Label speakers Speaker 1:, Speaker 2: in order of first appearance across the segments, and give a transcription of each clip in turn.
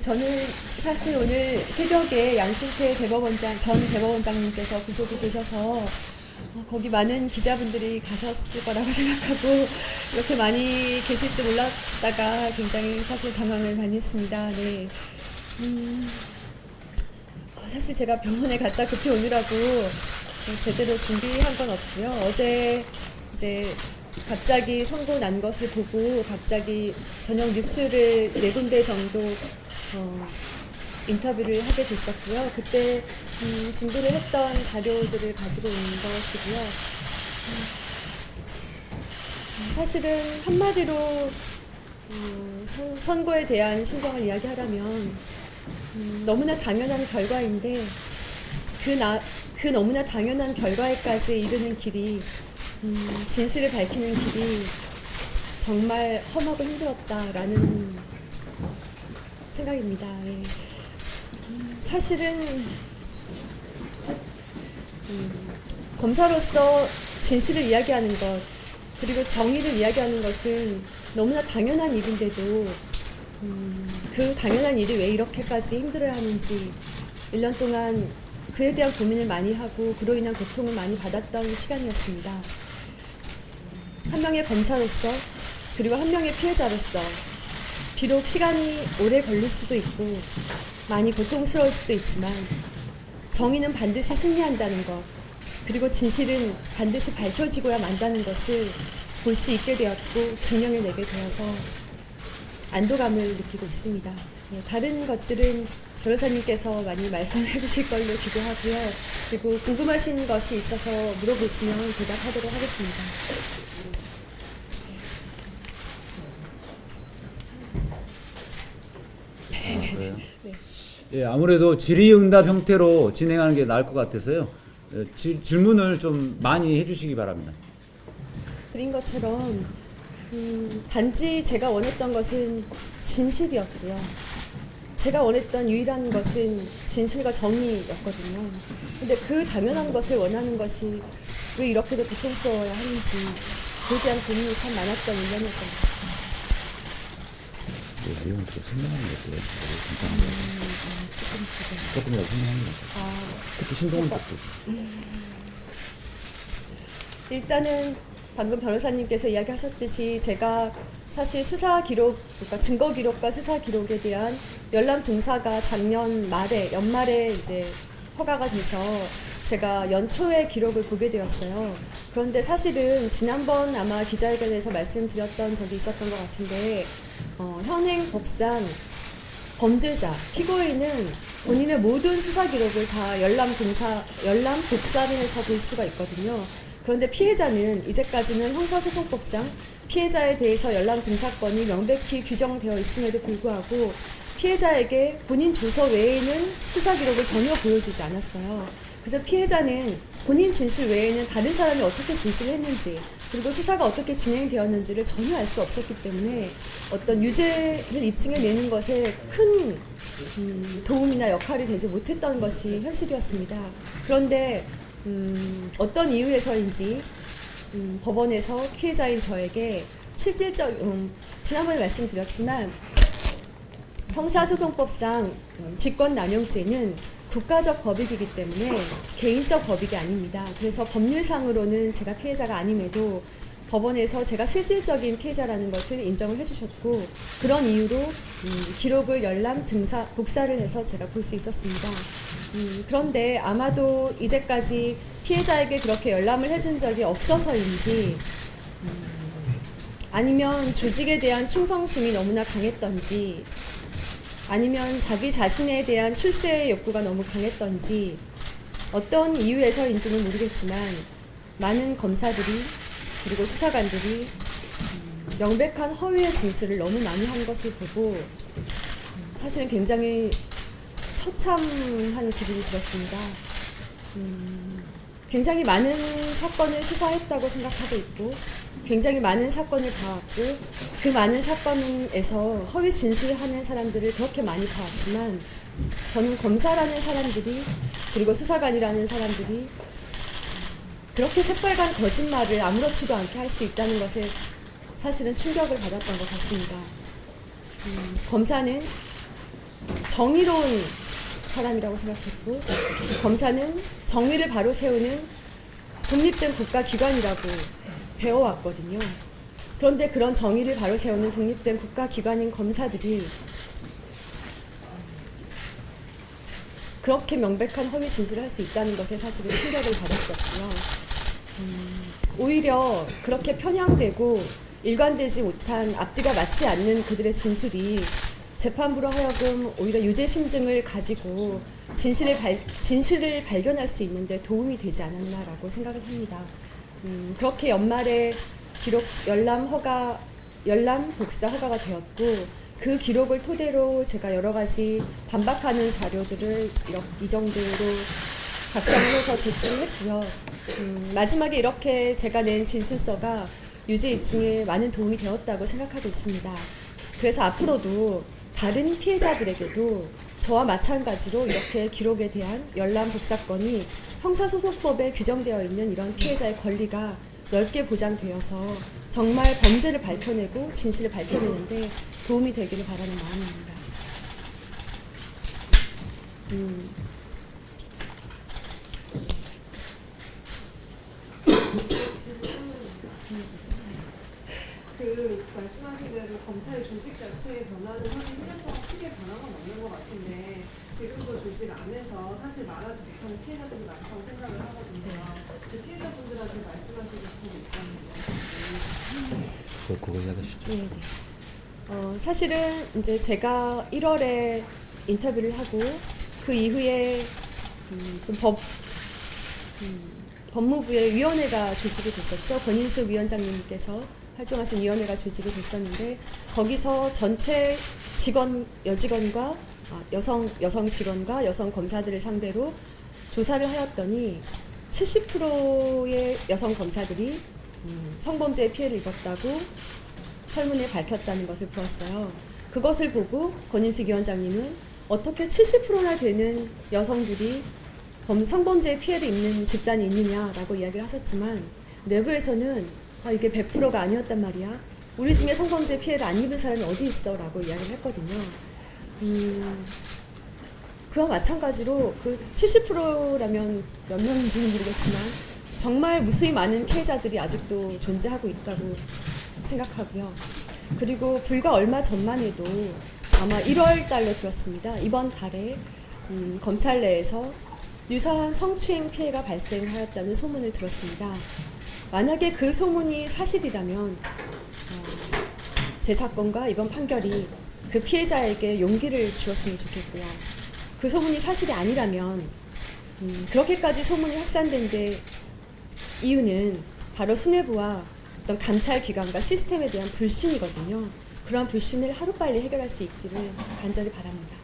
Speaker 1: 저는 사실 오늘 새벽에 양승태 전 대법원장님께서 구속이 되셔서 거기 많은 기자분들이 가셨을 거라고 생각하고 이렇게 많이 계실 줄 몰랐다가 굉장히 사실 당황을 많이 했습니다. 네. 사실 제가 병원에 갔다 급히 오느라고 제대로 준비한 건 없고요. 어제 이제 갑자기 선고 난 것을 보고 갑자기 저녁 뉴스를 4군데 정도 인터뷰를 하게 됐었고요. 그때 준비를 했던 자료들을 가지고 있는 것이고요. 사실은 한마디로 선고에 대한 심정을 이야기하라면 너무나 당연한 결과인데 그 너무나 당연한 결과에까지 이르는 길이 진실을 밝히는 길이 정말 험하고 힘들었다라는 생각입니다. 예. 사실은 검사로서 진실을 이야기하는 것 그리고 정의를 이야기하는 것은 너무나 당연한 일인데도 그 당연한 일이 왜 이렇게까지 힘들어야 하는지 1년 동안 그에 대한 고민을 많이 하고 그로 인한 고통을 많이 받았던 시간이었습니다. 한 명의 검사로서 그리고 한 명의 피해자로서 비록 시간이 오래 걸릴 수도 있고 많이 고통스러울 수도 있지만 정의는 반드시 승리한다는 것 그리고 진실은 반드시 밝혀지고야 만다는 것을 볼 수 있게 되었고 증명해내게 되어서 안도감을 느끼고 있습니다. 다른 것들은 변호사님께서 많이 말씀해 주실 걸로 기대하고요. 그리고 궁금하신 것이 있어서 물어보시면 대답하도록 하겠습니다.
Speaker 2: 그래요?
Speaker 1: 네.
Speaker 2: 예, 아무래도 질의응답 형태로 진행하는 게 나을 것 같아서요. 질문을 좀 많이 해주시기 바랍니다.
Speaker 1: 그린 것처럼 단지 제가 원했던 것은 진실이었고요. 제가 원했던 유일한 것은 진실과 정의였거든요. 근데 그 당연한 것을 원하는 것이 왜 이렇게도 고통스러워야 하는지 그에 대한 고민이 참 많았던 1년이었던 것 같습니다.
Speaker 2: 내용을 좀 설명하는 것도 괜찮은데 조금이라도 설명하는 것 같아요. 특히 신성한 쪽도.
Speaker 1: 일단은 방금 변호사님께서 이야기하셨듯이 제가 사실 수사 기록, 그러니까 증거 기록과 수사 기록에 대한 열람 등사가 작년 말에, 연말에 이제 허가가 돼서 제가 연초에 기록을 보게 되었어요. 그런데 사실은 지난번 아마 기자회견에서 말씀드렸던 적이 있었던 것 같은데, 현행 법상 범죄자, 피고인은 본인의 모든 수사 기록을 다 열람 독사를 해서 볼 수가 있거든요. 그런데 피해자는 이제까지는 형사소송법상 피해자에 대해서 열람 등사권이 명백히 규정되어 있음에도 불구하고 피해자에게 본인 조서 외에는 수사 기록을 전혀 보여주지 않았어요. 그래서 피해자는 본인 진실 외에는 다른 사람이 어떻게 진실을 했는지 그리고 수사가 어떻게 진행되었는지를 전혀 알 수 없었기 때문에 어떤 유죄를 입증해내는 것에 큰 도움이나 역할이 되지 못했던 것이 현실이었습니다. 그런데 어떤 이유에서인지 법원에서 피해자인 저에게 실질적 지난번에 말씀드렸지만 형사소송법상 직권남용죄는 국가적 법익이기 때문에 개인적 법익이 아닙니다. 그래서 법률상으로는 제가 피해자가 아님에도 법원에서 제가 실질적인 피해자라는 것을 인정을 해주셨고 그런 이유로 기록을 열람 등사 복사를 해서 제가 볼 수 있었습니다. 그런데 아마도 이제까지 피해자에게 그렇게 열람을 해준 적이 없어서인지 아니면 조직에 대한 충성심이 너무나 강했던지 아니면 자기 자신에 대한 출세의 욕구가 너무 강했던지 어떤 이유에서인지는 모르겠지만 많은 검사들이 그리고 수사관들이 명백한 허위의 진술을 너무 많이 한 것을 보고 사실은 굉장히 처참한 기분이 들었습니다. 굉장히 많은 사건을 수사했다고 생각하고 있고 굉장히 많은 사건을 봐왔고 그 많은 사건에서 허위 진술하는 사람들을 그렇게 많이 봐왔지만 저는 검사라는 사람들이 그리고 수사관이라는 사람들이 그렇게 새빨간 거짓말을 아무렇지도 않게 할 수 있다는 것에 사실은 충격을 받았던 것 같습니다. 검사는 정의로운 사람이라고 생각했고, 검사는 정의를 바로 세우는 독립된 국가기관이라고 배워왔거든요. 그런데 그런 정의를 바로 세우는 독립된 국가기관인 검사들이 그렇게 명백한 허위 진술을 할 수 있다는 것에 사실은 충격을 받았었고요. 오히려 그렇게 편향되고 일관되지 못한 앞뒤가 맞지 않는 그들의 진술이 재판부로 하여금 오히려 유죄 심증을 가지고 진실을 발견할 수 있는데 도움이 되지 않았나라고 생각을 합니다. 그렇게 연말에 기록 열람 복사 허가가 되었고, 그 기록을 토대로 제가 여러 가지 반박하는 자료들을 이 정도로 작성을 해서 제출했고요. 마지막에 이렇게 제가 낸 진술서가 유죄 입증에 많은 도움이 되었다고 생각하고 있습니다. 그래서 앞으로도 다른 피해자들에게도 저와 마찬가지로 이렇게 기록에 대한 열람 복사권이 형사소송법에 규정되어 있는 이런 피해자의 권리가 넓게 보장되어서 정말 범죄를 밝혀내고 진실을 밝혀내는데 도움이 되기를 바라는 마음입니다.
Speaker 3: 그 말씀하신 대로 검찰의 조직 자체의 변화는 사실 1년 동안 크게 변한 건 없는 것 같은데, 지금도 조직 안에서 사실 말하지 못하는 피해자들이 많다고 생각을 하거든요. 그 피해자분들한테 말씀하시고 싶은 게 있다면
Speaker 2: 그거 이야기하시죠.
Speaker 1: 네. 사실은 이제 제가 1월에 인터뷰를 하고 그 이후에 법무부의 위원회가 조직이 됐었죠. 권인숙 위원장님께서 활동하신 위원회가 조직이 됐었는데, 거기서 전체 여직원과 여성 직원과 여성 검사들을 상대로 조사를 하였더니 70%의 여성 검사들이 성범죄의 피해를 입었다고 설문에 밝혔다는 것을 보았어요. 그것을 보고 권인숙 위원장님은 어떻게 70%나 되는 여성들이 성범죄의 피해를 입는 집단이 있느냐라고 이야기를 하셨지만, 내부에서는 이게 100%가 아니었단 말이야. 우리 중에 성범죄 피해를 안 입은 사람이 어디 있어? 라고 이야기를 했거든요. 그와 마찬가지로 그 70%라면 몇 명인지는 모르겠지만 정말 무수히 많은 피해자들이 아직도 존재하고 있다고 생각하고요. 그리고 불과 얼마 전만 해도 아마 1월 달로 들었습니다. 이번 달에 검찰 내에서 유사한 성추행 피해가 발생하였다는 소문을 들었습니다. 만약에 그 소문이 사실이라면 제 사건과 이번 판결이 그 피해자에게 용기를 주었으면 좋겠고요. 그 소문이 사실이 아니라면 그렇게까지 소문이 확산된 데 이유는 바로 수뇌부와 어떤 감찰 기관과 시스템에 대한 불신이거든요. 그런 불신을 하루빨리 해결할 수 있기를 간절히 바랍니다.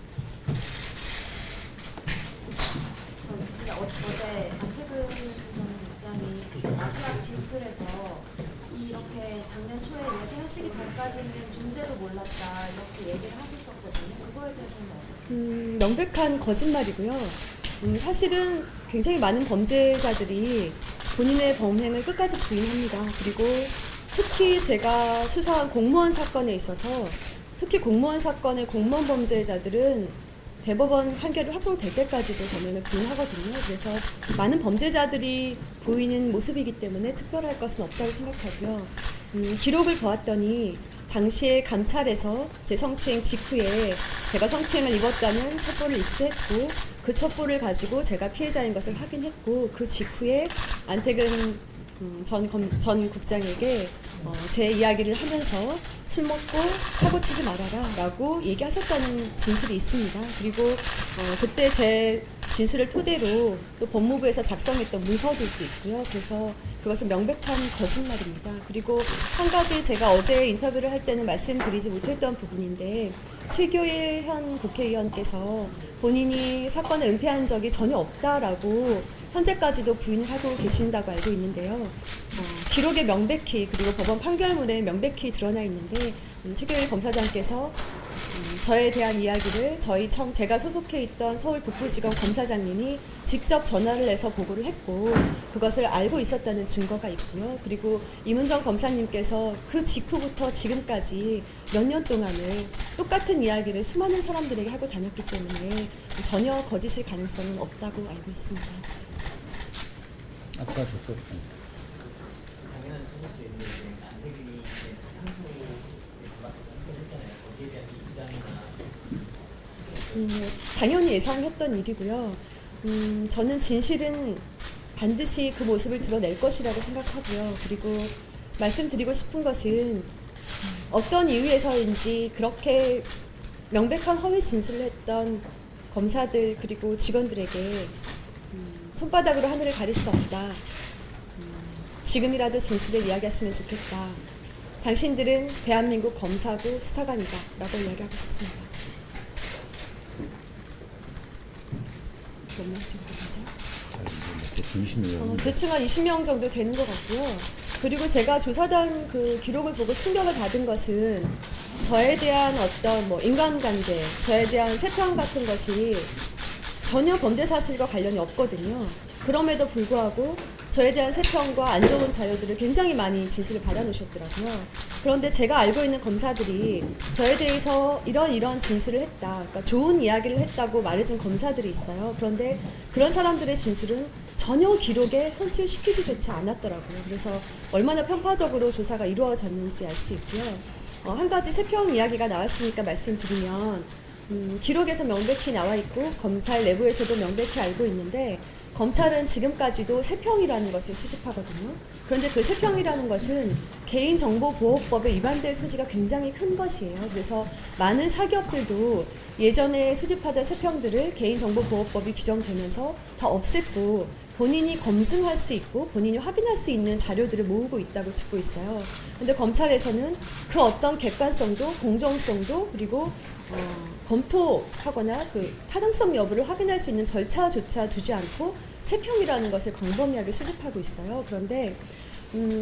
Speaker 4: 어제 안태근 국장이 마지막 진술에서 이렇게 작년 초에 얘기하시기 전까지는 존재도 몰랐다 이렇게 얘기를 하셨었거든요. 그거에 대해서는
Speaker 1: 명백한 거짓말이고요. 사실은 굉장히 많은 범죄자들이 본인의 범행을 끝까지 부인합니다. 그리고 특히 제가 수사한 공무원 사건에 있어서 특히 공무원 사건의 공무원 범죄자들은 대법원 판결이 확정될 때까지도 범행을 부인하거든요. 그래서 많은 범죄자들이 보이는 모습이기 때문에 특별할 것은 없다고 생각하고요. 기록을 보았더니 당시에 감찰에서 제 성추행 직후에 제가 성추행을 입었다는 첩보를 입수했고, 그 첩보를 가지고 제가 피해자인 것을 확인했고, 그 직후에 안태근 전 국장에게 제 이야기를 하면서 술 먹고 사고 치지 말아라 라고 얘기하셨다는 진술이 있습니다. 그리고 그때 제 진술을 토대로 또 법무부에서 작성했던 문서들도 있고요. 그래서 그것은 명백한 거짓말입니다. 그리고 한 가지 제가 어제 인터뷰를 할 때는 말씀드리지 못했던 부분인데, 최교일 현 국회의원께서 본인이 사건을 은폐한 적이 전혀 없다라고 현재까지도 부인을 하고 계신다고 알고 있는데요. 기록에 명백히 그리고 법원 판결문에 명백히 드러나 있는데 최교일 검사장께서 저에 대한 이야기를 제가 소속해 있던 서울 북부지검 검사장님이 직접 전화를 해서 보고를 했고 그것을 알고 있었다는 증거가 있고요. 그리고 이문정 검사님께서 그 직후부터 지금까지 몇 년 동안을 똑같은 이야기를 수많은 사람들에게 하고 다녔기 때문에 전혀 거짓일 가능성은 없다고 알고 있습니다.
Speaker 2: 아까 줬었죠.
Speaker 5: 당연한 소일 수 있는데 안태균이 상승이 했잖아요. 거기에 대한 입장이나
Speaker 1: 당연히 예상했던 일이고요. 저는 진실은 반드시 그 모습을 드러낼 것이라고 생각하고요. 그리고 말씀드리고 싶은 것은 어떤 이유에서인지 그렇게 명백한 허위 진술을 했던 검사들 그리고 직원들에게 손바닥으로 하늘을 가릴 수 없다. 지금이라도 진실을 이야기했으면 좋겠다. 당신들은 대한민국 검사고 수사관이다. 라고 이야기하고 싶습니다. 몇 명 정도 되죠?
Speaker 2: 대충 20명.
Speaker 1: 대충 한 20명 정도 되는 것 같고요. 그리고 제가 조사단 그 기록을 보고 충격을 받은 것은 저에 대한 어떤 뭐 인간관계, 저에 대한 세평 같은 것이 전혀 범죄 사실과 관련이 없거든요. 그럼에도 불구하고 저에 대한 세평과 안 좋은 자료들을 굉장히 많이 진술을 받아놓으셨더라고요. 그런데 제가 알고 있는 검사들이 저에 대해서 이런 진술을 했다. 그러니까 좋은 이야기를 했다고 말해준 검사들이 있어요. 그런데 그런 사람들의 진술은 전혀 기록에 현출시키지조차 않았더라고요. 그래서 얼마나 편파적으로 조사가 이루어졌는지 알 수 있고요. 한 가지 세평 이야기가 나왔으니까 말씀드리면 기록에서 명백히 나와 있고 검찰 내부에서도 명백히 알고 있는데 검찰은 지금까지도 세평이라는 것을 수집하거든요. 그런데 그 세평이라는 것은 개인정보보호법에 위반될 소지가 굉장히 큰 것이에요. 그래서 많은 사기업들도 예전에 수집하던 세평들을 개인정보보호법이 규정되면서 다 없앴고 본인이 검증할 수 있고 본인이 확인할 수 있는 자료들을 모으고 있다고 듣고 있어요. 그런데 검찰에서는 그 어떤 객관성도 공정성도 그리고 검토하거나 그 타당성 여부를 확인할 수 있는 절차조차 두지 않고 세평이라는 것을 광범위하게 수집하고 있어요. 그런데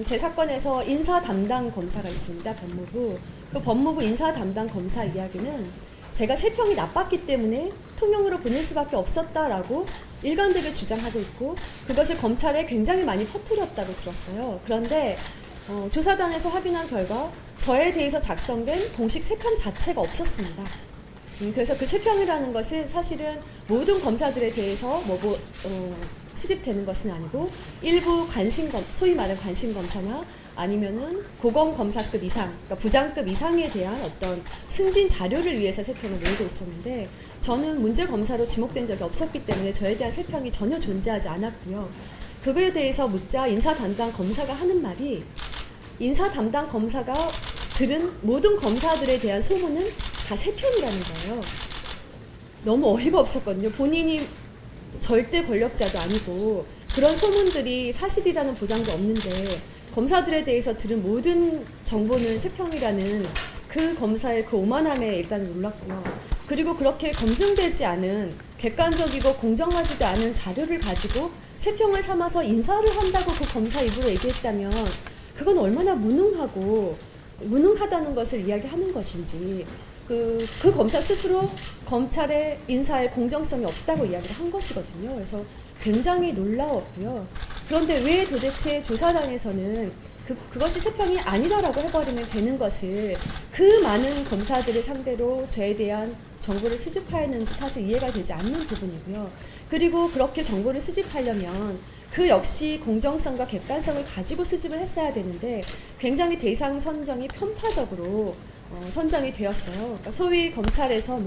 Speaker 1: 제 사건에서 인사 담당 검사가 있습니다. 법무부. 그 법무부 인사 담당 검사 이야기는 제가 세평이 나빴기 때문에 통영으로 보낼 수밖에 없었다라고 일관되게 주장하고 있고 그것을 검찰에 굉장히 많이 퍼뜨렸다고 들었어요. 그런데 조사단에서 확인한 결과 저에 대해서 작성된 공식 세평 자체가 없었습니다. 그래서 그 세평이라는 것은 사실은 모든 검사들에 대해서 수집되는 것은 아니고 일부 소위 말하는 관심검사나 아니면은 고검검사급 이상, 그러니까 부장급 이상에 대한 어떤 승진 자료를 위해서 세평을 모으고 있었는데 저는 문제 검사로 지목된 적이 없었기 때문에 저에 대한 세평이 전혀 존재하지 않았고요. 그거에 대해서 묻자 인사 담당 검사가 하는 말이 인사 담당 검사가 들은 모든 검사들에 대한 소문은 다 세평이라는 거예요. 너무 어이가 없었거든요. 본인이 절대 권력자도 아니고 그런 소문들이 사실이라는 보장도 없는데 검사들에 대해서 들은 모든 정보는 세평이라는 그 검사의 그 오만함에 일단 놀랐고요. 그리고 그렇게 검증되지 않은 객관적이고 공정하지도 않은 자료를 가지고 세평을 삼아서 인사를 한다고 그 검사 입으로 얘기했다면 그건 얼마나 무능하다는 것을 이야기하는 것인지 그 검사 스스로 검찰의 인사에 공정성이 없다고 이야기를 한 것이거든요. 그래서 굉장히 놀라웠고요. 그런데 왜 도대체 조사단에서는 그것이 세평이 아니다라고 해버리면 되는 것을 그 많은 검사들을 상대로 저에 대한 정보를 수집하였는지 사실 이해가 되지 않는 부분이고요. 그리고 그렇게 정보를 수집하려면 그 역시 공정성과 객관성을 가지고 수집을 했어야 되는데 굉장히 대상 선정이 편파적으로 선정이 되었어요. 그러니까 소위 검찰에서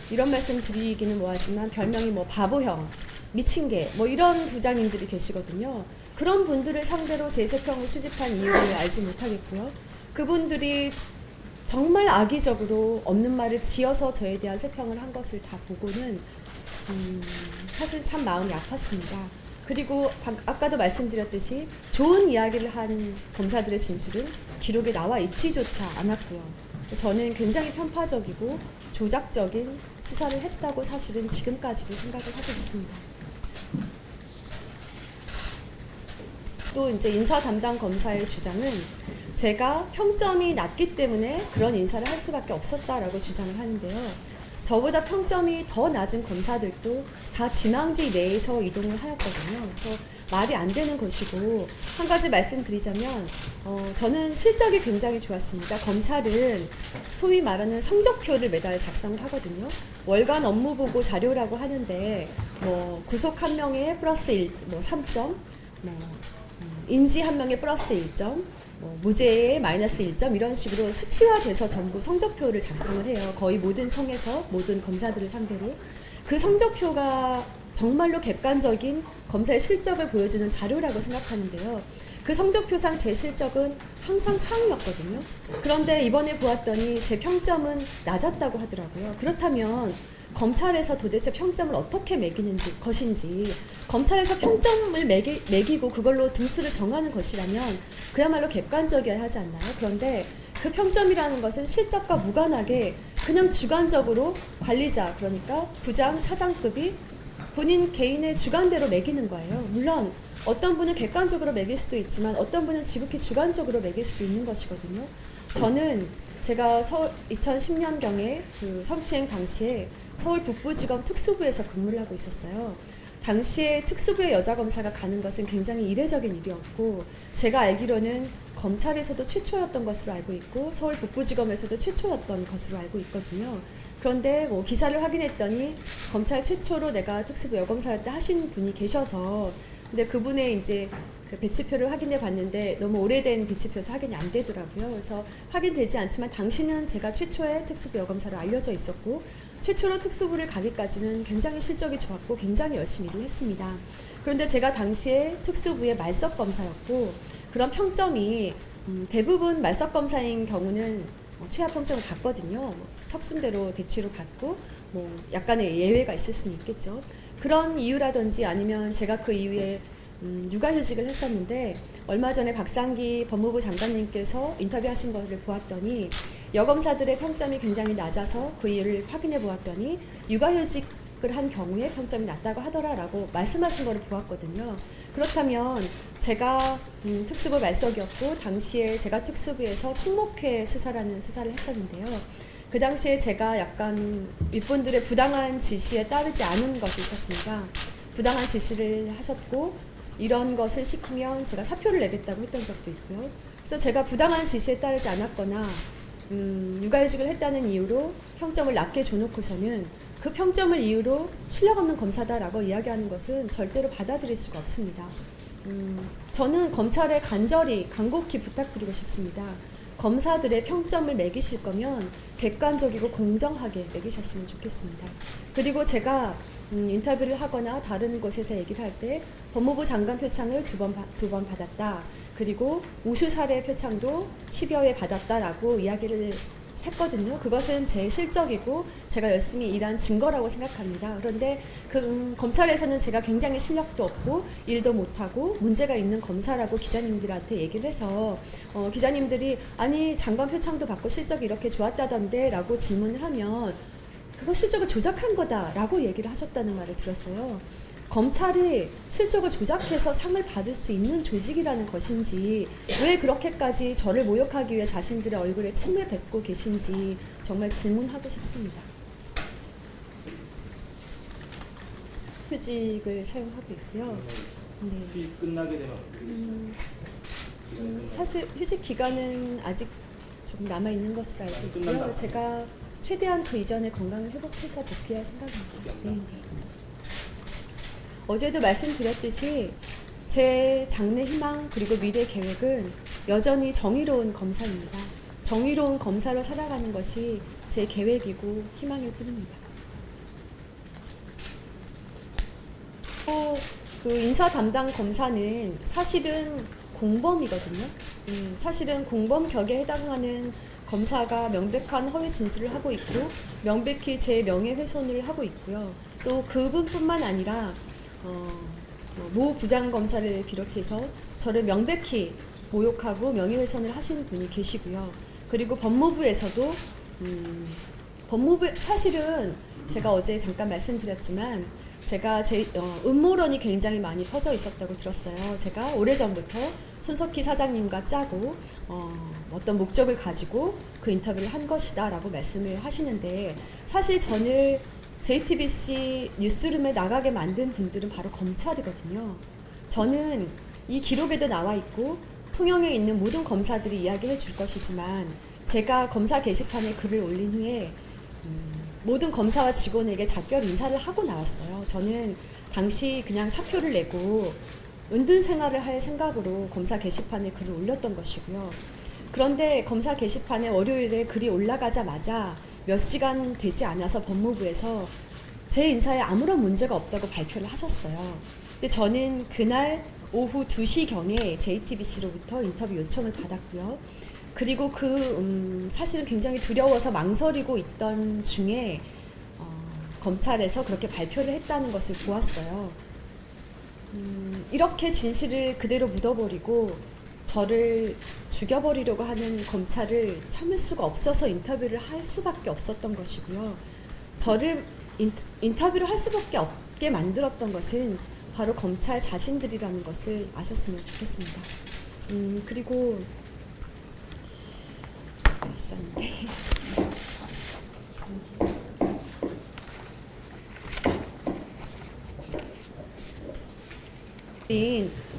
Speaker 1: 이런 말씀 드리기는 뭐하지만 별명이 바보형, 미친 개 이런 부장님들이 계시거든요. 그런 분들을 상대로 제 세평을 수집한 이유를 알지 못하겠고요. 그분들이 정말 악의적으로 없는 말을 지어서 저에 대한 세평을 한 것을 다 보고는 사실 참 마음이 아팠습니다. 그리고 아까도 말씀드렸듯이 좋은 이야기를 한 검사들의 진술은 기록에 나와 있지조차 않았고요. 저는 굉장히 편파적이고 조작적인 수사를 했다고 사실은 지금까지도 생각을 하고 있습니다. 또 이제 인사 담당 검사의 주장은 제가 평점이 낮기 때문에 그런 인사를 할 수밖에 없었다라고 주장을 하는데요. 저보다 평점이 더 낮은 검사들도 다 지망지 내에서 이동을 하였거든요. 그래서 말이 안 되는 것이고, 한 가지 말씀드리자면 저는 실적이 굉장히 좋았습니다. 검찰은 소위 말하는 성적표를 매달 작성을 하거든요. 월간 업무보고 자료라고 하는데 뭐 구속 한 명에 플러스 3점, 인지 한 명에 플러스 1점, 무죄에 마이너스 1점 이런 식으로 수치화돼서 전부 성적표를 작성을 해요. 거의 모든 청에서 모든 검사들을 상대로. 그 성적표가 정말로 객관적인 검사의 실적을 보여주는 자료라고 생각하는데요. 그 성적표상 제 실적은 항상 상위였거든요. 그런데 이번에 보았더니 제 평점은 낮았다고 하더라고요. 그렇다면 검찰에서 도대체 평점을 어떻게 매기는지 것인지, 검찰에서 평점을 매기고 그걸로 등수를 정하는 것이라면 그야말로 객관적이어야 하지 않나요? 그런데 그 평점이라는 것은 실적과 무관하게 그냥 주관적으로 관리자, 그러니까 부장, 차장급이 본인 개인의 주관대로 매기는 거예요. 물론 어떤 분은 객관적으로 매길 수도 있지만 어떤 분은 지극히 주관적으로 매길 수도 있는 것이거든요. 저는 제가 2010년경에 그 성추행 당시에 서울 북부지검 특수부에서 근무를 하고 있었어요. 당시에 특수부의 여자 검사가 가는 것은 굉장히 이례적인 일이었고, 제가 알기로는 검찰에서도 최초였던 것으로 알고 있고 서울 북부지검에서도 최초였던 것으로 알고 있거든요. 그런데 뭐 기사를 확인했더니 검찰 최초로 내가 특수부 여검사였다 하신 분이 계셔서, 근데 그분의 이제 그 배치표를 확인해 봤는데 너무 오래된 배치표여서 확인이 안 되더라고요. 그래서 확인되지 않지만 당시는 제가 최초의 특수부 여검사로 알려져 있었고, 최초로 특수부를 가기까지는 굉장히 실적이 좋았고 굉장히 열심히 일을 했습니다. 그런데 제가 당시에 특수부의 말석 검사였고, 그런 평점이 대부분 말석 검사인 경우는 최하 평점을 받거든요. 석순대로 대치로 받고 뭐 약간의 예외가 있을 수는 있겠죠. 그런 이유라든지 아니면 제가 그 이후에 육아휴직을 했었는데, 얼마 전에 박상기 법무부 장관님께서 인터뷰하신 것을 보았더니 여검사들의 평점이 굉장히 낮아서 그 이유를 확인해 보았더니 육아휴직을 한 경우에 평점이 낮다고 하더라라고 말씀하신 것을 보았거든요. 그렇다면 제가 특수부 말석이었고, 당시에 제가 특수부에서 청목회 수사라는 수사를 했었는데요. 그 당시에 제가 약간 윗분들의 부당한 지시에 따르지 않은 것이 있었습니다. 부당한 지시를 하셨고, 이런 것을 시키면 제가 사표를 내겠다고 했던 적도 있고요. 그래서 제가 부당한 지시에 따르지 않았거나 육아휴직을 했다는 이유로 평점을 낮게 줘놓고서는 그 평점을 이유로 실력 없는 검사다라고 이야기하는 것은 절대로 받아들일 수가 없습니다. 저는 검찰에 간곡히 부탁드리고 싶습니다. 검사들의 평점을 매기실 거면 객관적이고 공정하게 매기셨으면 좋겠습니다. 그리고 제가 인터뷰를 하거나 다른 곳에서 얘기를 할 때 법무부 장관 표창을 두 번 받았다. 그리고 우수 사례 표창도 10여 회 받았다라고 이야기를 했거든요. 그것은 제 실적이고 제가 열심히 일한 증거라고 생각합니다. 그런데 검찰에서는 제가 굉장히 실력도 없고 일도 못하고 문제가 있는 검사라고 기자님들한테 얘기를 해서 기자님들이 아니 장관 표창도 받고 실적이 이렇게 좋았다던데 라고 질문을 하면 그거 실적을 조작한 거다라고 얘기를 하셨다는 말을 들었어요. 검찰이 실적을 조작해서 상을 받을 수 있는 조직이라는 것인지, 왜 그렇게까지 저를 모욕하기 위해 자신들의 얼굴에 침을 뱉고 계신지 정말 질문하고 싶습니다. 휴직을 사용하고 있고요. 네.
Speaker 6: 휴직 끝나게 되면
Speaker 1: 사실 휴직 기간은 아직 조금 남아 있는 것으로 알고 있고요.
Speaker 6: 끝난다.
Speaker 1: 제가 최대한 그 이전에 건강을 회복해서 복귀할 생각입니다. 네. 어제도 말씀드렸듯이 제 장래 희망 그리고 미래 계획은 여전히 정의로운 검사입니다. 정의로운 검사로 살아가는 것이 제 계획이고 희망일 뿐입니다. 또 그 인사 담당 검사는 사실은 공범이거든요. 사실은 공범 격에 해당하는 검사가 명백한 허위 진술을 하고 있고 명백히 제 명예훼손을 하고 있고요. 또 그분뿐만 아니라 모 부장검사를 비롯해서 저를 명백히 모욕하고 명예훼손을 하시는 분이 계시고요. 그리고 법무부 사실은 제가 어제 잠깐 말씀드렸지만 제가 음모론이 굉장히 많이 퍼져 있었다고 들었어요. 제가 오래전부터 손석희 사장님과 짜고 어떤 목적을 가지고 그 인터뷰를 한 것이다 라고 말씀을 하시는데, 사실 저를 JTBC 뉴스룸에 나가게 만든 분들은 바로 검찰이거든요. 저는 이 기록에도 나와 있고 통영에 있는 모든 검사들이 이야기해 줄 것이지만, 제가 검사 게시판에 글을 올린 후에 모든 검사와 직원에게 작별 인사를 하고 나왔어요. 저는 당시 그냥 사표를 내고 은둔 생활을 할 생각으로 검사 게시판에 글을 올렸던 것이고요. 그런데 검사 게시판에 월요일에 글이 올라가자마자 몇 시간 되지 않아서 법무부에서 제 인사에 아무런 문제가 없다고 발표를 하셨어요. 근데 저는 그날 오후 2시경에 JTBC로부터 인터뷰 요청을 받았고요. 그리고 사실은 굉장히 두려워서 망설이고 있던 중에 검찰에서 그렇게 발표를 했다는 것을 보았어요. 이렇게 진실을 그대로 묻어버리고 저를 죽여버리려고 하는 검찰을 참을 수가 없어서 인터뷰를 할 수밖에 없었던 것이고요. 저를 인터뷰를 할 수밖에 없게 만들었던 것은 바로 검찰 자신들이라는 것을 아셨으면 좋겠습니다. 그리고 있었는데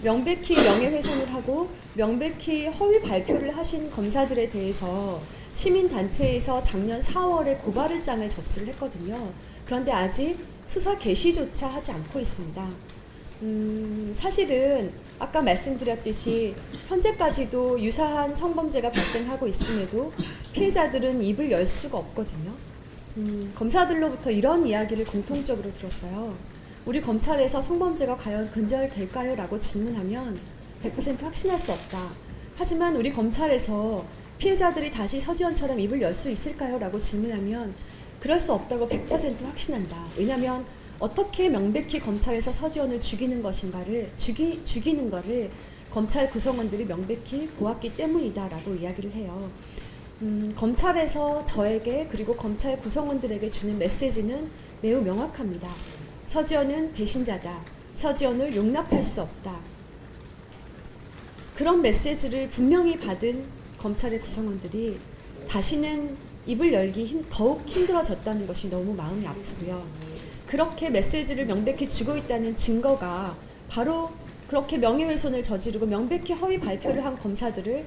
Speaker 1: 명백히 명예훼손을 하고 명백히 허위 발표를 하신 검사들에 대해서 시민단체에서 작년 4월에 고발장을 접수를 했거든요. 그런데 아직 수사 개시조차 하지 않고 있습니다. 사실은 아까 말씀드렸듯이 현재까지도 유사한 성범죄가 발생하고 있음에도 피해자들은 입을 열 수가 없거든요. 검사들로부터 이런 이야기를 공통적으로 들었어요. 우리 검찰에서 성범죄가 과연 근절될까요? 라고 질문하면 100% 확신할 수 없다. 하지만 우리 검찰에서 피해자들이 다시 서지원처럼 입을 열 수 있을까요? 라고 질문하면 그럴 수 없다고 100% 확신한다. 왜냐하면 어떻게 명백히 검찰에서 서지원을 죽이는 것인가를 죽이는 거를 검찰 구성원들이 명백히 보았기 때문이다라고 이야기를 해요. 검찰에서 저에게 그리고 검찰 구성원들에게 주는 메시지는 매우 명확합니다. 서지원은 배신자다. 서지원을 용납할 수 없다. 그런 메시지를 분명히 받은 검찰의 구성원들이 다시는 입을 열기 더욱 힘들어졌다는 것이 너무 마음이 아프고요. 그렇게 메시지를 명백히 주고 있다는 증거가 바로 그렇게 명예훼손을 저지르고 명백히 허위 발표를 한 검사들을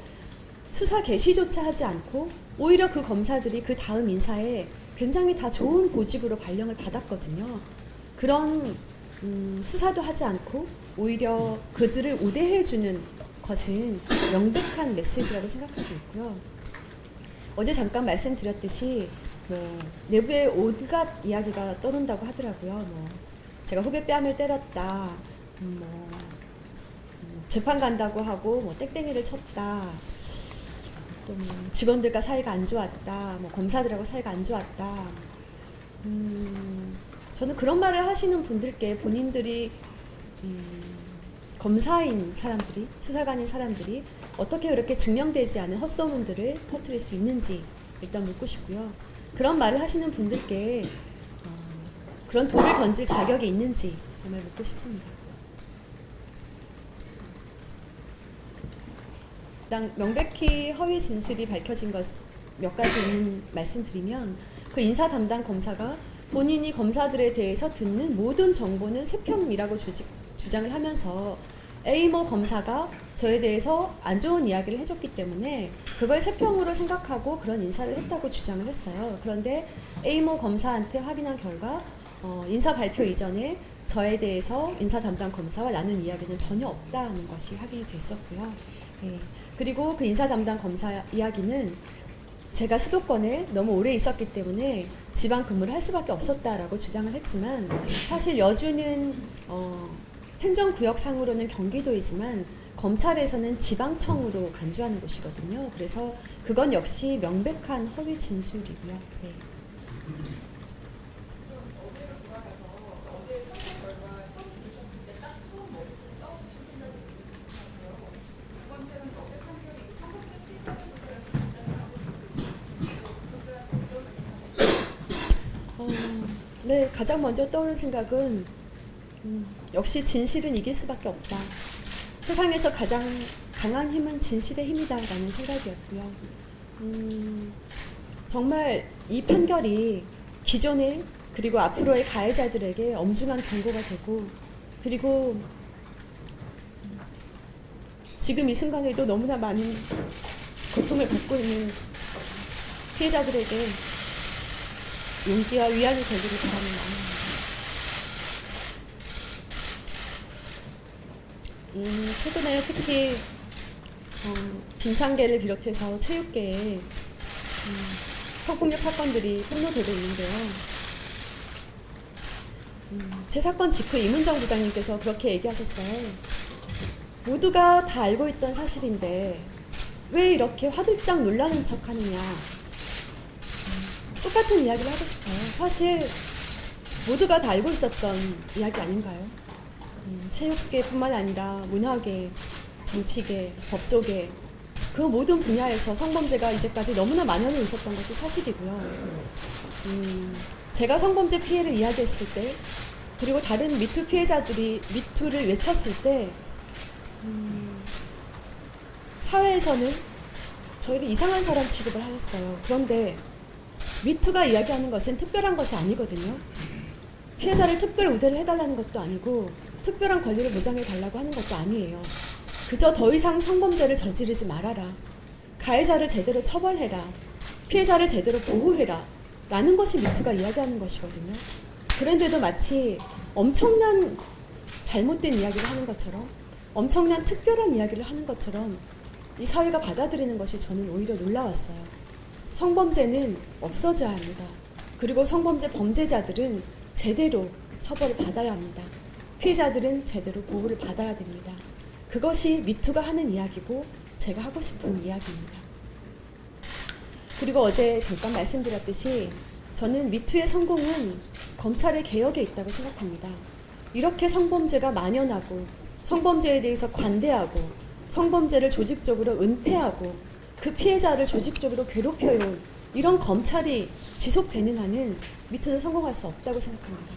Speaker 1: 수사 개시조차 하지 않고 오히려 그 검사들이 그 다음 인사에 굉장히 다 좋은 보직으로 발령을 받았거든요. 그런 수사도 하지 않고 오히려 그들을 우대해주는 것은 명백한 메시지라고 생각하고 있고요. 어제 잠깐 말씀드렸듯이 내부에 온갖 이야기가 떠돈다고 하더라고요. 제가 후배 뺨을 때렸다, 재판 간다고 하고 땡땡이를 쳤다, 또 직원들과 사이가 안 좋았다, 검사들하고 사이가 안 좋았다. 저는 그런 말을 하시는 분들께 본인들이 검사인 사람들이, 수사관인 사람들이 어떻게 그렇게 증명되지 않은 헛소문들을 퍼뜨릴 수 있는지 일단 묻고 싶고요. 그런 말을 하시는 분들께 그런 돌을 던질 자격이 있는지 정말 묻고 싶습니다. 일단 명백히 허위 진술이 밝혀진 것 몇 가지 말씀드리면, 그 인사 담당 검사가 본인이 검사들에 대해서 듣는 모든 정보는 세평이라고 주장을 하면서 A모 검사가 저에 대해서 안 좋은 이야기를 해줬기 때문에 그걸 세평으로 생각하고 그런 인사를 했다고 주장을 했어요. 그런데 A모 검사한테 확인한 결과 인사 발표 이전에 저에 대해서 인사 담당 검사와 나눈 이야기는 전혀 없다는 것이 확인이 됐었고요. 네. 그리고 그 인사 담당 검사 이야기는 제가 수도권에 너무 오래 있었기 때문에 지방 근무를 할 수밖에 없었다라고 주장을 했지만, 사실 여주는 행정구역상으로는 경기도이지만 검찰에서는 지방청으로 간주하는 곳이거든요. 그래서 그건 역시 명백한 허위 진술이고요. 네. 네, 가장 먼저 떠오른 생각은 역시 진실은 이길 수밖에 없다. 세상에서 가장 강한 힘은 진실의 힘이다라는 생각이었고요. 정말 이 판결이 기존의 그리고 앞으로의 가해자들에게 엄중한 경고가 되고, 그리고 지금 이 순간에도 너무나 많은 고통을 받고 있는 피해자들에게 용기와 위안이 되기를 바랍니다. 최근에 특히 빙상계를 비롯해서 체육계에 성폭력 사건들이 폭로되고 있는데요. 제 사건 직후 이문정 부장님께서 그렇게 얘기하셨어요. 모두가 다 알고 있던 사실인데 왜 이렇게 화들짝 놀라는 척하느냐. 똑같은 이야기를 하고 싶어요. 사실 모두가 다 알고 있었던 이야기 아닌가요? 체육계뿐만 아니라 문화계, 정치계, 법조계 그 모든 분야에서 성범죄가 이제까지 너무나 만연해 있었던 것이 사실이고요. 제가 성범죄 피해를 이야기했을 때, 그리고 다른 미투 피해자들이 미투를 외쳤을 때 사회에서는 저희를 이상한 사람 취급을 하였어요. 그런데 미투가 이야기하는 것은 특별한 것이 아니거든요. 피해자를 특별 우대를 해달라는 것도 아니고 특별한 권리를 보장해달라고 하는 것도 아니에요. 그저 더 이상 성범죄를 저지르지 말아라. 가해자를 제대로 처벌해라. 피해자를 제대로 보호해라. 라는 것이 미투가 이야기하는 것이거든요. 그런데도 마치 엄청난 잘못된 이야기를 하는 것처럼, 엄청난 특별한 이야기를 하는 것처럼 이 사회가 받아들이는 것이 저는 오히려 놀라웠어요. 성범죄는 없어져야 합니다. 그리고 성범죄 범죄자들은 제대로 처벌을 받아야 합니다. 피해자들은 제대로 보호를 받아야 됩니다. 그것이 미투가 하는 이야기고 제가 하고 싶은 이야기입니다. 그리고 어제 잠깐 말씀드렸듯이 저는 미투의 성공은 검찰의 개혁에 있다고 생각합니다. 이렇게 성범죄가 만연하고 성범죄에 대해서 관대하고 성범죄를 조직적으로 은폐하고 그 피해자를 조직적으로 괴롭혀온 이런 검찰이 지속되는 한은 미투는 성공할 수 없다고 생각합니다.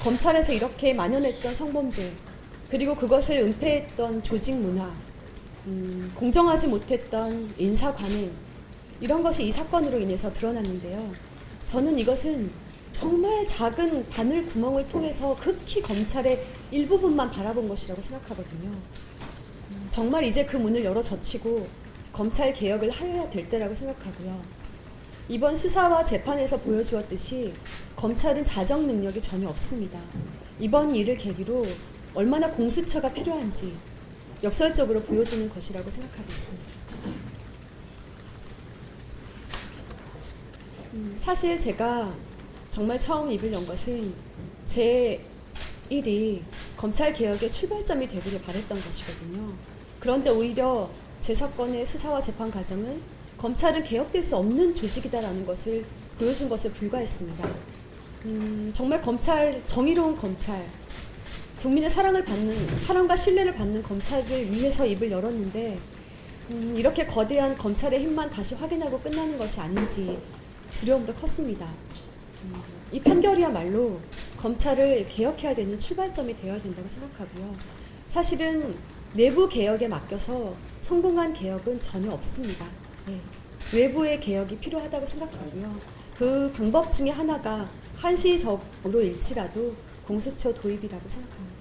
Speaker 1: 검찰에서 이렇게 만연했던 성범죄, 그리고 그것을 은폐했던 조직 문화, 공정하지 못했던 인사 관행, 이런 것이 이 사건으로 인해서 드러났는데요. 저는 이것은 정말 작은 바늘 구멍을 통해서 극히 검찰의 일부분만 바라본 것이라고 생각하거든요. 정말 이제 그 문을 열어 젖히고 검찰 개혁을 해야 될 때라고 생각하고요. 이번 수사와 재판에서 보여주었듯이 검찰은 자정 능력이 전혀 없습니다. 이번 일을 계기로 얼마나 공수처가 필요한지 역설적으로 보여주는 것이라고 생각하고 있습니다. 사실 제가 정말 처음 입을 연 것은 제 일이 검찰 개혁의 출발점이 되기를 바랬던 것이거든요. 그런데 오히려 제 사건의 수사와 재판 과정은 검찰은 개혁될 수 없는 조직이다라는 것을 보여준 것에 불과했습니다. 정말 검찰, 정의로운 검찰, 국민의 사랑을 받는, 사랑과 신뢰를 받는 검찰을 위해서 입을 열었는데 이렇게 거대한 검찰의 힘만 다시 확인하고 끝나는 것이 아닌지 두려움도 컸습니다. 이 판결이야말로 검찰을 개혁해야 되는 출발점이 되어야 된다고 생각하고요. 사실은 내부 개혁에 맡겨서 성공한 개혁은 전혀 없습니다. 네. 외부의 개혁이 필요하다고 생각하고요. 그 방법 중에 하나가 한시적으로 일지라도 공수처 도입이라고 생각합니다.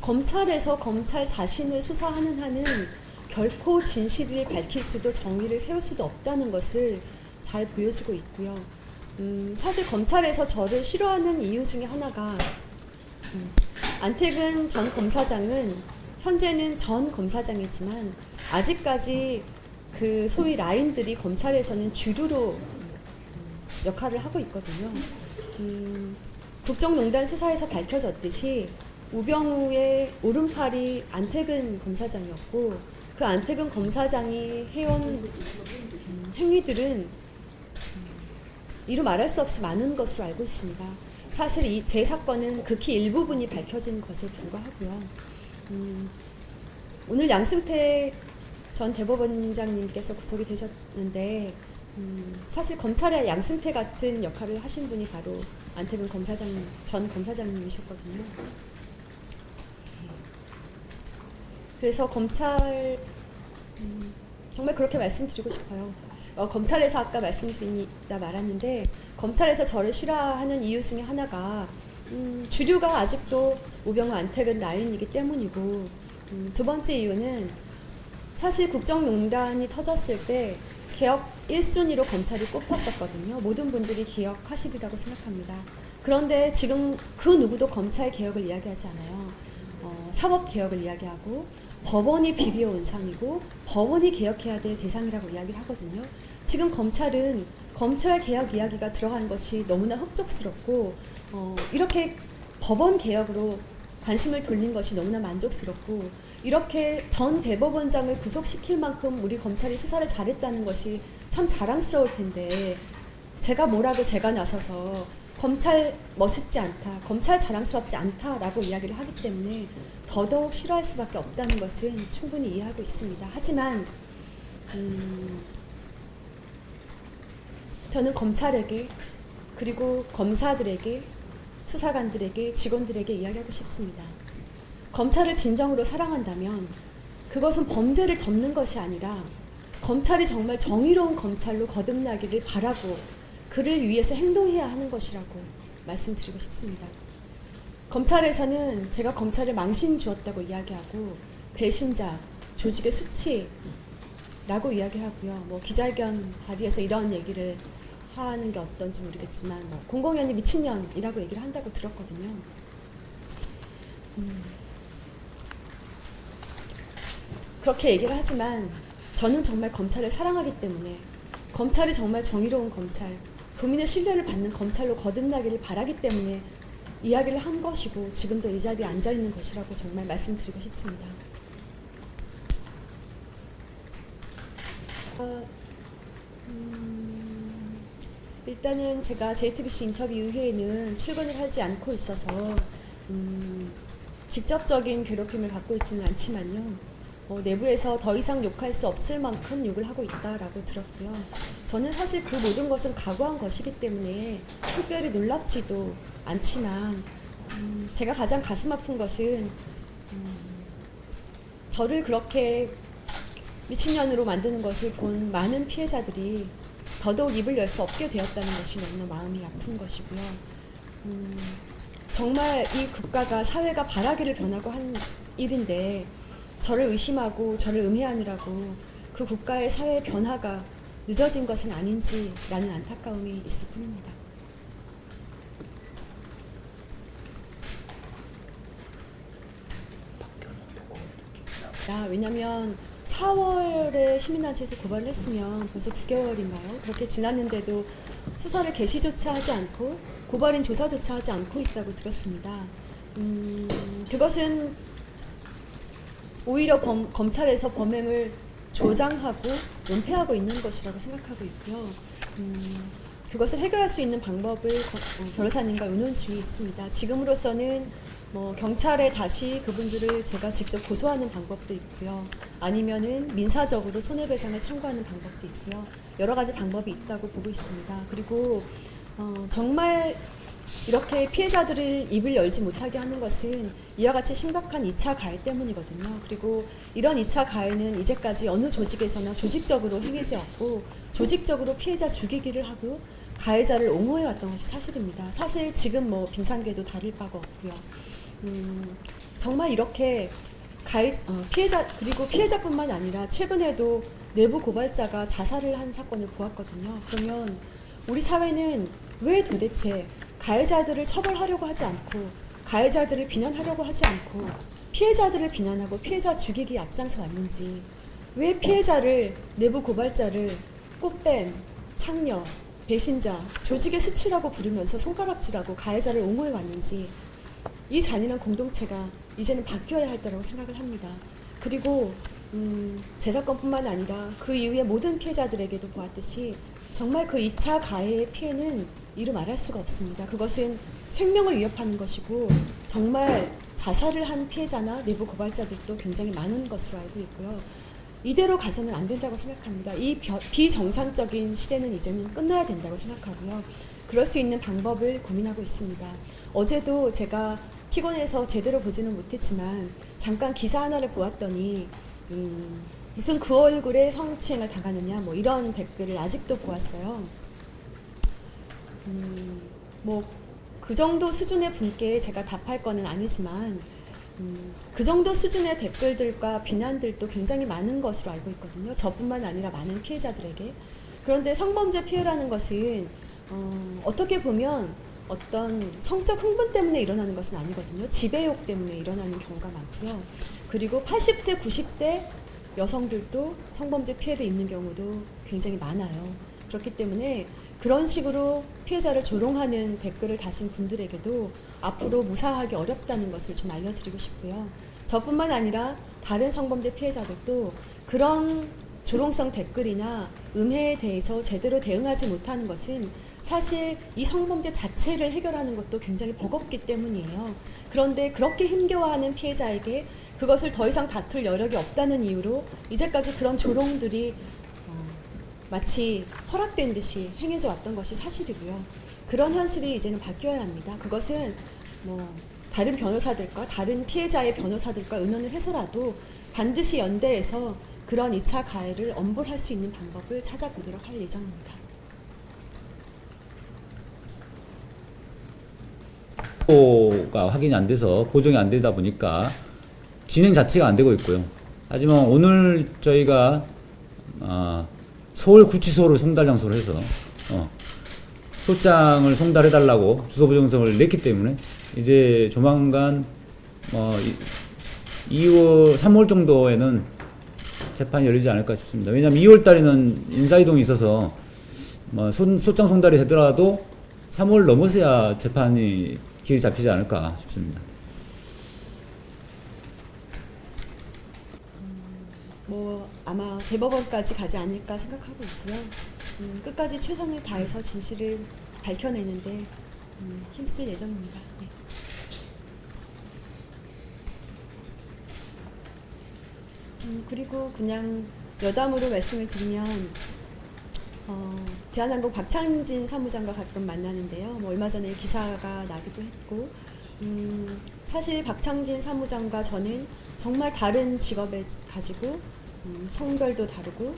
Speaker 1: 검찰에서 검찰 자신을 수사하는 한은 결코 진실을 밝힐 수도 정의를 세울 수도 없다는 것을 잘 보여주고 있고요. 사실 검찰에서 저를 싫어하는 이유 중에 하나가 안태근 전 검사장은 현재는 전 검사장이지만 아직까지 그 소위 라인들이 검찰에서는 주류로 역할을 하고 있거든요. 국정농단 수사에서 밝혀졌듯이 우병우의 오른팔이 안태근 검사장이었고 그 안태근 검사장이 해온 행위들은 이루 말할 수 없이 많은 것으로 알고 있습니다. 사실 이 제 사건은 극히 일부분이 밝혀진 것에 불과하고요. 오늘 양승태 전 대법원장님께서 구속이 되셨는데 사실 검찰의 양승태 같은 역할을 하신 분이 바로 안태근 전 검사장님이셨거든요. 그래서 검찰 정말 그렇게 말씀드리고 싶어요. 검찰에서 아까 말씀드리다 말았는데 검찰에서 저를 싫어하는 이유 중에 하나가 주류가 아직도 우병우 안태근 라인이기 때문이고 두 번째 이유는 사실 국정농단이 터졌을 때 개혁 1순위로 검찰이 꼽혔었거든요. 모든 분들이 기억하시리라고 생각합니다. 그런데 지금 그 누구도 검찰 개혁을 이야기하지 않아요. 사법 개혁을 이야기하고 법원이 비리의 온상이고 법원이 개혁해야 될 대상이라고 이야기를 하거든요. 지금 검찰은 검찰 개혁 이야기가 들어간 것이 너무나 흡족스럽고 이렇게 법원 개혁으로 관심을 돌린 것이 너무나 만족스럽고 이렇게 전 대법원장을 구속시킬 만큼 우리 검찰이 수사를 잘했다는 것이 참 자랑스러울 텐데 제가 뭐라고 제가 나서서 검찰 멋있지 않다, 검찰 자랑스럽지 않다라고 이야기를 하기 때문에 더더욱 싫어할 수밖에 없다는 것은 충분히 이해하고 있습니다. 하지만 저는 검찰에게 그리고 검사들에게 수사관들에게 직원들에게 이야기하고 싶습니다. 검찰을 진정으로 사랑한다면 그것은 범죄를 덮는 것이 아니라 검찰이 정말 정의로운 검찰로 거듭나기를 바라고 그를 위해서 행동해야 하는 것이라고 말씀드리고 싶습니다. 검찰에서는 제가 검찰에 망신 주었다고 이야기하고 배신자, 조직의 수치라고 이야기하고요. 뭐 기자회견 자리에서 이런 얘기를 하는 게 어떤지 모르겠지만 공공연히 미친년이라고 얘기를 한다고 들었거든요. 그렇게 얘기를 하지만 저는 정말 검찰을 사랑하기 때문에 검찰이 정말 정의로운 검찰, 국민의 신뢰를 받는 검찰로 거듭나기를 바라기 때문에 이야기를 한 것이고 지금도 이 자리에 앉아있는 것이라고 정말 말씀드리고 싶습니다. 일단은 제가 JTBC 인터뷰 이후에는 출근을 하지 않고 있어서 직접적인 괴롭힘을 받고 있지는 않지만요. 내부에서 더 이상 욕할 수 없을 만큼 욕을 하고 있다라고 들었고요. 저는 사실 그 모든 것은 각오한 것이기 때문에 특별히 놀랍지도 않지만 제가 가장 가슴 아픈 것은 저를 그렇게 미친년으로 만드는 것을 본 많은 피해자들이 더더욱 입을 열 수 없게 되었다는 것이 너무나 마음이 아픈 것이고요. 정말 이 국가가 사회가 바라기를 변하고 한 일인데 저를 의심하고 저를 음해하느라고 그 국가의 사회 변화가 늦어진 것은 아닌지라는 안타까움이 있을 뿐입니다. 왜냐하면 4월에 시민단체에서 고발을 했으면 벌써 9개월인가요? 그렇게 지났는데도 수사를 개시조차 하지 않고 고발인 조사조차 하지 않고 있다고 들었습니다. 그것은 오히려 검찰에서 범행을 조장하고 은폐하고 있는 것이라고 생각하고 있고요. 그것을 해결할 수 있는 방법을 변호사님과 의논 중에 있습니다. 지금으로서는 경찰에 다시 그분들을 제가 직접 고소하는 방법도 있고요. 아니면은 민사적으로 손해배상을 청구하는 방법도 있고요. 여러 가지 방법이 있다고 보고 있습니다. 그리고 정말 이렇게 피해자들을 입을 열지 못하게 하는 것은 이와 같이 심각한 2차 가해 때문이거든요. 그리고 이런 2차 가해는 이제까지 어느 조직에서나 조직적으로 행해지 않고 조직적으로 피해자 죽이기를 하고 가해자를 옹호해왔던 것이 사실입니다. 사실 지금 빙산계도 다를 바가 없고요. 정말 이렇게 피해자 그리고 피해자뿐만 아니라 최근에도 내부 고발자가 자살을 한 사건을 보았거든요. 그러면 우리 사회는 왜 도대체 가해자들을 처벌하려고 하지 않고 가해자들을 비난하려고 하지 않고 피해자들을 비난하고 피해자 죽이기에 앞장서 왔는지, 왜 피해자를 내부 고발자를 꽃뱀, 창녀, 배신자, 조직의 수치라고 부르면서 손가락질하고 가해자를 옹호해 왔는지 이 잔인한 공동체가 이제는 바뀌어야 할 때라고 생각을 합니다. 그리고 제 사건뿐만 아니라 그 이후에 모든 피해자들에게도 보았듯이 정말 그 2차 가해의 피해는 이루 말할 수가 없습니다. 그것은 생명을 위협하는 것이고 정말 자살을 한 피해자나 내부 고발자들도 굉장히 많은 것으로 알고 있고요. 이대로 가서는 안 된다고 생각합니다. 이 비정상적인 시대는 이제는 끝나야 된다고 생각하고요. 그럴 수 있는 방법을 고민하고 있습니다. 어제도 제가 피곤해서 제대로 보지는 못했지만 잠깐 기사 하나를 보았더니 무슨 그 얼굴에 성추행을 당하느냐 뭐 이런 댓글을 아직도 보았어요. 뭐 그 정도 수준의 분께 제가 답할 거는 아니지만 그 정도 수준의 댓글들과 비난들도 굉장히 많은 것으로 알고 있거든요. 저뿐만 아니라 많은 피해자들에게. 그런데 성범죄 피해라는 것은 어떻게 보면 어떤 성적 흥분 때문에 일어나는 것은 아니거든요. 지배욕 때문에 일어나는 경우가 많고요. 그리고 80대, 90대 여성들도 성범죄 피해를 입는 경우도 굉장히 많아요. 그렇기 때문에 그런 식으로 피해자를 조롱하는 댓글을 다신 분들에게도 앞으로 무사하기 어렵다는 것을 좀 알려드리고 싶고요. 저뿐만 아니라 다른 성범죄 피해자들도 그런 조롱성 댓글이나 음해에 대해서 제대로 대응하지 못하는 것은 사실 이 성범죄 자체를 해결하는 것도 굉장히 버겁기 때문이에요. 그런데 그렇게 힘겨워하는 피해자에게 그것을 더 이상 다툴 여력이 없다는 이유로 이제까지 그런 조롱들이 마치 허락된 듯이 행해져 왔던 것이 사실이고요. 그런 현실이 이제는 바뀌어야 합니다. 그것은 뭐 다른 변호사들과 다른 피해자의 변호사들과 의논을 해서라도 반드시 연대해서 그런 2차 가해를 엄벌할 수 있는 방법을 찾아보도록 할 예정입니다.
Speaker 2: 가 확인이 안 돼서 보정이 안 되다 보니까 진행 자체가 안 되고 있고요. 하지만 오늘 저희가 서울구치소로 송달 장소로 해서 소장을 송달해달라고 주소 보정서를 냈기 때문에 이제 조만간 2월, 3월 정도에는 재판이 열리지 않을까 싶습니다. 왜냐하면 2월 달에는 인사이동이 있어서 소장 송달이 되더라도 3월 넘어서야 재판이 길이 잡히지 않을까 싶습니다.
Speaker 1: 뭐 아마 대법원까지 가지 않을까 생각하고 있고요. 끝까지 최선을 다해서 진실을 밝혀내는데 힘쓸 예정입니다. 네. 그리고 그냥 여담으로 말씀을 드리면 대한항공 박창진 사무장과 가끔 만나는데요. 뭐 얼마 전에 기사가 나기도 했고 사실 박창진 사무장과 저는 정말 다른 직업을 가지고 성별도 다르고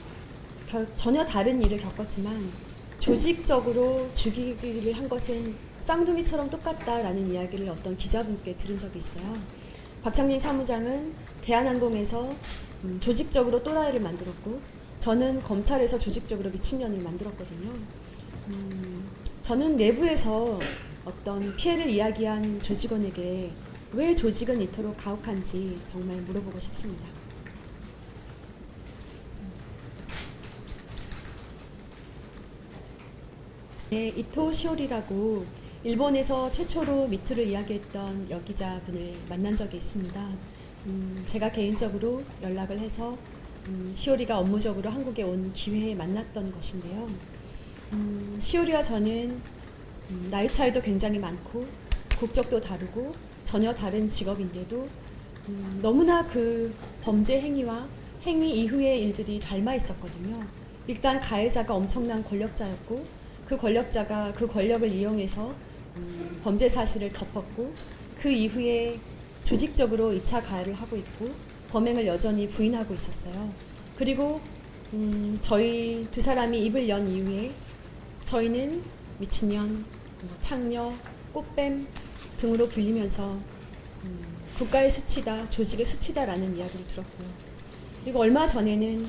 Speaker 1: 전혀 다른 일을 겪었지만 조직적으로 죽이기를 한 것은 쌍둥이처럼 똑같다라는 이야기를 어떤 기자분께 들은 적이 있어요. 박창진 사무장은 대한항공에서 조직적으로 또라이를 만들었고 저는 검찰에서 조직적으로 미친년을 만들었거든요. 저는 내부에서 어떤 피해를 이야기한 조직원에게 왜 조직은 이토록 가혹한지 정말 물어보고 싶습니다. 네, 이토 시오리라고 일본에서 최초로 미투를 이야기했던 여기자분을 만난 적이 있습니다. 제가 개인적으로 연락을 해서 시오리가 업무적으로 한국에 온 기회에 만났던 것인데요. 시오리와 저는 나이 차이도 굉장히 많고 국적도 다르고 전혀 다른 직업인데도 너무나 그 범죄 행위와 행위 이후의 일들이 닮아 있었거든요. 일단 가해자가 엄청난 권력자였고 그 권력자가 그 권력을 이용해서 범죄 사실을 덮었고 그 이후에 조직적으로 2차 가해를 하고 있고 범행을 여전히 부인하고 있었어요. 그리고 저희 두 사람이 입을 연 이후에 저희는 미친년, 창녀, 꽃뱀 등으로 불리면서 국가의 수치다, 조직의 수치다라는 이야기를 들었고요. 그리고 얼마 전에는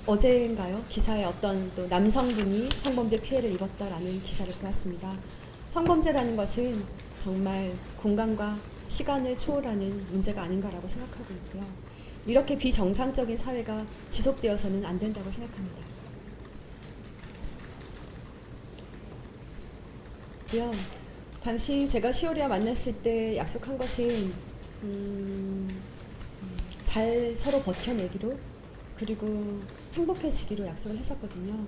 Speaker 1: 어제인가요? 기사에 어떤 또 남성분이 성범죄 피해를 입었다라는 기사를 보았습니다. 성범죄라는 것은 정말 공간과 시간을 초월하는 문제가 아닌가라고 생각하고 있고요. 이렇게 비정상적인 사회가 지속되어서는 안 된다고 생각합니다. 당시 제가 시오리와 만났을 때 약속한 것은 잘 서로 버텨내기로 그리고 행복해지기로 약속을 했었거든요.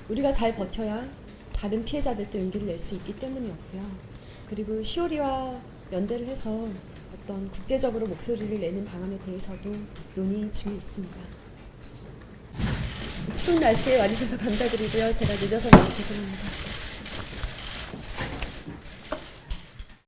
Speaker 1: 우리가 잘 버텨야 다른 피해자들도 용기를 낼 수 있기 때문이었고요. 그리고 시오리와 연대를 해서 어떤 국제적으로 목소리를 내는 방안에 대해서도 논의 중에 있습니다. 추운 날씨에 와주셔서 감사드리고요. 제가 늦어서 너무 죄송합니다.